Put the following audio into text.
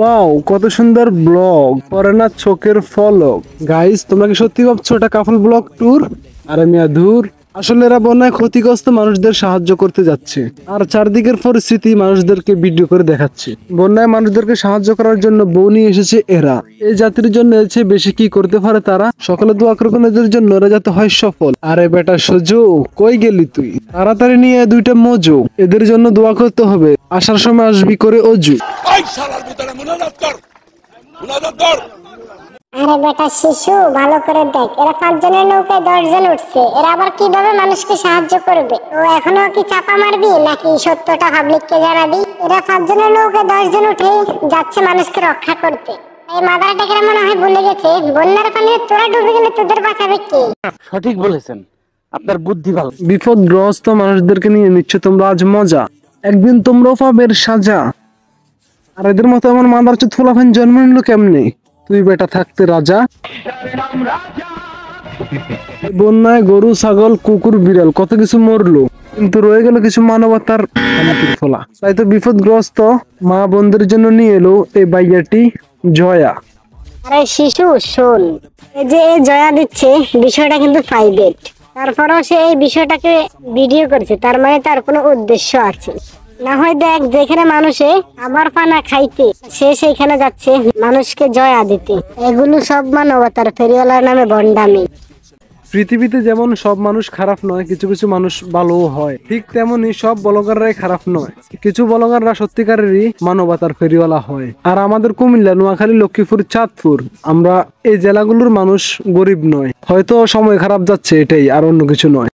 Wow, কত সুন্দর blog, পরে না চোখের ফলক। গাইস, তোমরা কি সত্যি ভাবছো এটা কাপল ব্লগ ট্যুর? আরে মিয়া ধুর, আসলে এরা বন্যায় ক্ষতিগ্রস্ত মানুষদের সাহায্য করতে যাচ্ছে আর চারদিকের পরিস্থিতি মানুষদেরকে ভিডিও করে দেখাচ্ছে। বন্যায় মানুষদেরকে সাহায্য করার জন্য বউ নিয়ে এসেছে এরা। এই জাতির জন্য এসে বেশি কি করতে পারে তারা? সকলে দোয়া করবেন এদের জন্য, এরা যাতে হয় সফল। আরে বেটা সজু, কই গেলি তুই? তাড়াতাড়ি নিয়ে দুইটা মজু, এদের জন্য দোয়া করতে হবে। আসার সময় আসবি করে অজু। আরে বেটা শিশু, ভালো করে দেখ, এরা 5 জনের নৌকায় 10 জন উঠছে। এরা আবার কিভাবে মানুষকে সাহায্য করবে? তো এখনো কি চাপা মারবি নাকি সত্যটা পাবলিককে জানাবি? এরা 5 জনের নৌকায় 10 জন উঠে যাচ্ছে মানুষকে রক্ষা করতে। এই মাদারটাকে মনে হয় ভুলে গেছে বন্যার পানি তোরা ডুবে গেলে তোদের বাঁচাবে কে? সঠিক বলেছেন, আপনার বুদ্ধি ভালো। বিপদগ্রস্ত মানুষদেরকে নিয়ে নিচ্ছ তোমরা আজ মজা, একদিন তোমরাও পাবে এর সাজা। আর এদের মতো আমার মাদার চোদ ফোলাফান জন্ম নিল কেমনে? তুই বেটা থাকতে রাজা। বন্যায় গরু, ছাগল, কুকুর, বিড়াল কত কিছু মরলো, কিন্তু রয়ে গেল কিছু মানবতার ফোলা। তাই তো বিপদগ্রস্ত মা বোনদের জন্য নিয়ে এলো এই বাইয়াটি জয়া। আরে শিশু শোন, এই যে জয়া দিচ্ছে বিষয়টা কিন্তু প্রাইভেট, তারপরেও সে এই বিষয়টাকে ভিডিও করছে, তার মানে তার কোনো উদ্দেশ্য আছে। না হয় দেখ, যেখানে মানুষে আবার পানা খাইতে সে সেইখানে যাচ্ছে মানুষকে জয়া দিতে। এগুলো সব মানবতার ফেরিওয়ালার নামে ভণ্ডামি। পৃথিবীতে যেমন সব মানুষ খারাপ নয়, কিছু কিছু মানুষ ভালোও হয়, ঠিক তেমনি সব ব্লগাররাই খারাপ নয়। কিছু ব্লগাররা সত্যিকারেরই মানবতার ফেরিওয়ালা হয়। আর আমাদের কুমিল্লা, নোয়াখালী, লক্ষ্মীপুর, চাঁদপুর, আমরা এই জেলাগুলোর মানুষ গরিব নয়, হয়তো সময় খারাপ যাচ্ছে এটাই, আর অন্য কিছু নয়।